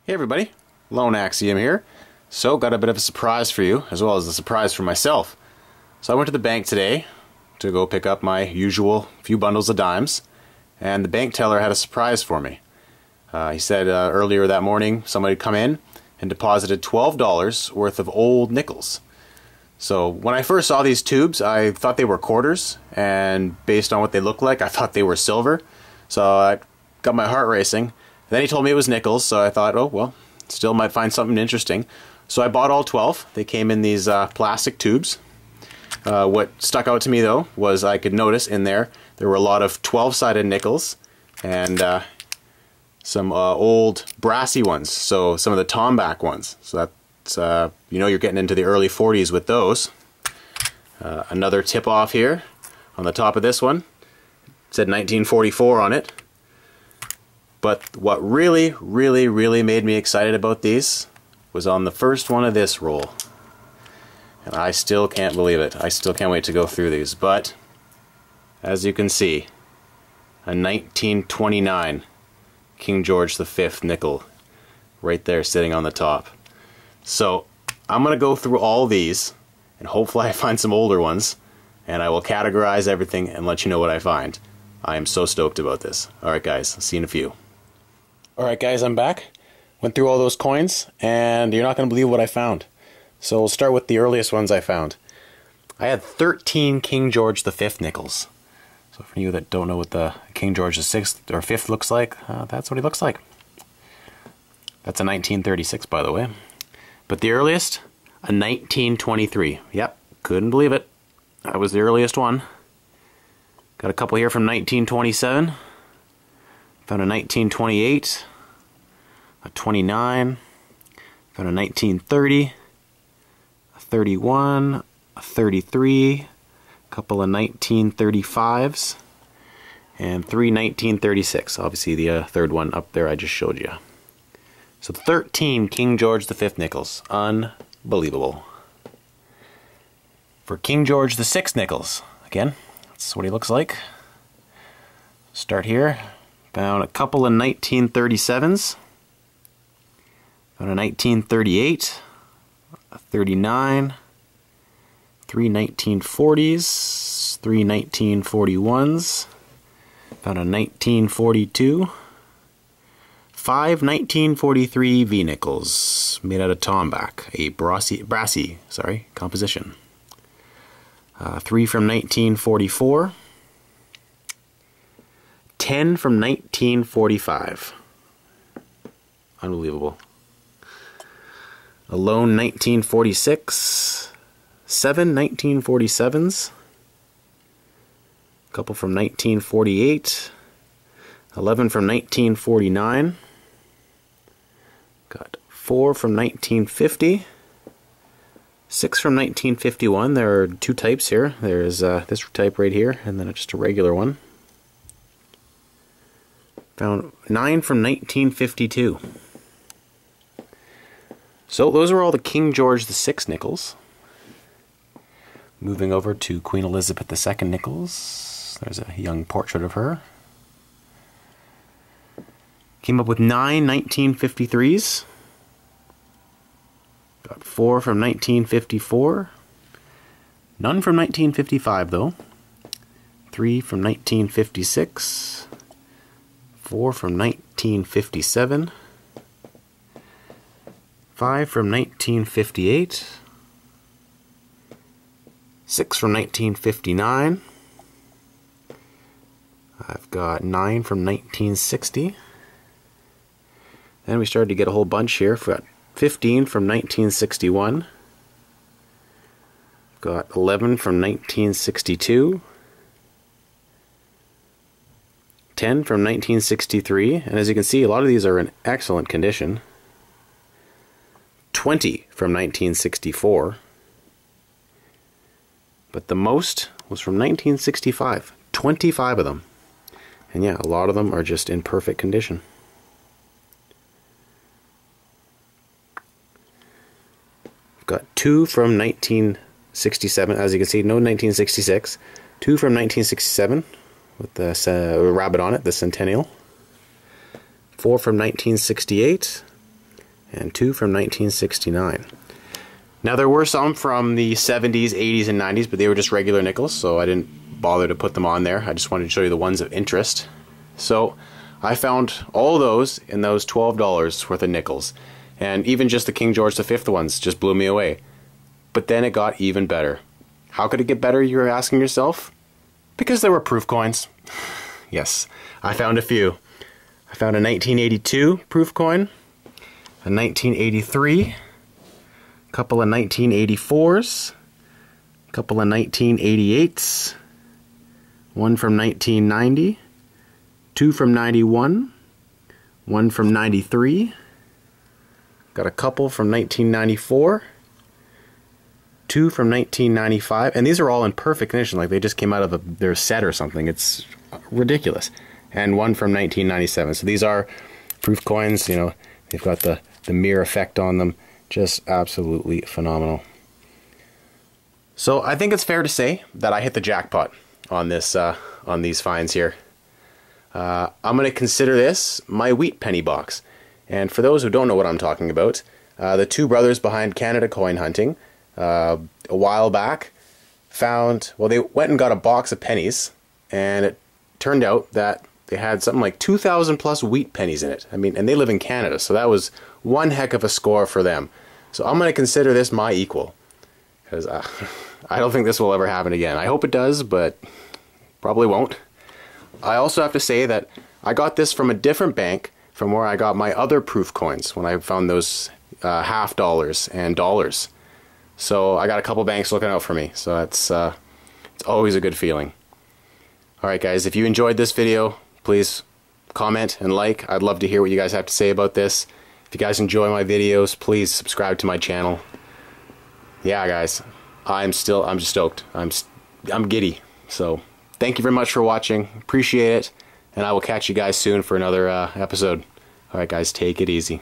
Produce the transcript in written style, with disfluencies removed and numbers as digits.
Hey everybody, Lone Axiom here. So got a bit of a surprise for you, as well as a surprise for myself. So I went to the bank today to go pick up my usual few bundles of dimes, and the bank teller had a surprise for me. He said earlier that morning somebody had come in and deposited $12 worth of old nickels. So when I first saw these tubes, I thought they were quarters, and based on what they looked like, I thought they were silver. So I got my heart racing. Then he told me it was nickels, so I thought, oh well, still might find something interesting. So I bought all 12. They came in these plastic tubes. What stuck out to me though was I could notice in there were a lot of 12-sided nickels and some old brassy ones, so some of the tomback ones. So that's, you know, you're getting into the early 40s with those. Another tip off here on the top of this one. It said 1944 on it. But what really made me excited about these was on the first one of this roll. And I still can't believe it. I still can't wait to go through these. But, as you can see, a 1929 King George V nickel right there sitting on the top. So, I'm going to go through all these, and hopefully I find some older ones, and I will categorize everything and let you know what I find. I am so stoked about this. Alright guys, I'll see you in a few. Alright guys, I'm back. Went through all those coins, and you're not going to believe what I found. So we'll start with the earliest ones I found. I had 13 King George V nickels. So for you that don't know what the King George VI or 5th looks like, that's what he looks like. That's a 1936, by the way. But the earliest, a 1923. Yep, couldn't believe it. That was the earliest one. Got a couple here from 1927. Found a 1928, a 29, found a 1930, a 31, a 33, a couple of 1935s, and 3 1936. Obviously the third one up there I just showed you. So 13 King George V nickels. Unbelievable. For King George VI nickels, again, that's what he looks like. Start here. Found a couple of 1937s. Found a 1938, a 39, 3 1940s, 3 1941s. Found a 1942, 5 1943 V nickels made out of tomback, a brassy composition. 3 from 1944. 10 from 1945. Unbelievable. A lone 1946. 7 1947s. A couple from 1948. 11 from 1949. Got 4 from 1950. 6 from 1951. There are two types here. There's this type right here, and then just a regular one. Found 9 from 1952. So those are all the King George VI nickels. Moving over to Queen Elizabeth II nickels. There's a young portrait of her. Came up with 9 1953s. Got 4 from 1954. None from 1955 though. 3 from 1956. 4 from 1957, 5 from 1958, 6 from 1959, I've got 9 from 1960, then we started to get a whole bunch here. We've got 15 from 1961, got 11 from 1962, 10 from 1963, and as you can see, a lot of these are in excellent condition. 20 from 1964, but the most was from 1965. 25 of them. And yeah, a lot of them are just in perfect condition. I've got 2 from 1967, as you can see, no 1966. 2 from 1967. With the rabbit on it, the Centennial. 4 from 1968, and 2 from 1969. Now there were some from the 70s, 80s, and 90s, but they were just regular nickels, so I didn't bother to put them on there. I just wanted to show you the ones of interest. So I found all those in those $12 worth of nickels, and even just the King George V ones just blew me away. But then it got even better. How could it get better, you're asking yourself? Because there were proof coins. Yes, I found a few. I found a 1982 proof coin, a 1983, a couple of 1984s, a couple of 1988s, one from 1990, 2 from 91, 1 from 93, got a couple from 1994, 2 from 1995, and these are all in perfect condition, like they just came out of their set or something. It's ridiculous. And 1 from 1997. So these are proof coins, you know, they've got the mirror effect on them. Just absolutely phenomenal. So I think it's fair to say that I hit the jackpot on this on these finds here. I'm going to consider this my wheat penny box. And for those who don't know what I'm talking about, the two brothers behind Canada Coin Hunting a while back found, well, they went and got a box of pennies, and it turned out that they had something like 2,000 plus wheat pennies in it. I mean, and they live in Canada, so that was one heck of a score for them. So I'm going to consider this my equal, because I don't think this will ever happen again. I hope it does, but probably won't. I also have to say that I got this from a different bank from where I got my other proof coins when I found those half dollars and dollars. So I got a couple banks looking out for me, so it's always a good feeling. Alright guys, if you enjoyed this video, please comment and like. I'd love to hear what you guys have to say about this. If you guys enjoy my videos, please subscribe to my channel. Yeah guys, I'm just stoked. I'm giddy. So thank you very much for watching. Appreciate it. And I will catch you guys soon for another episode. Alright guys, take it easy.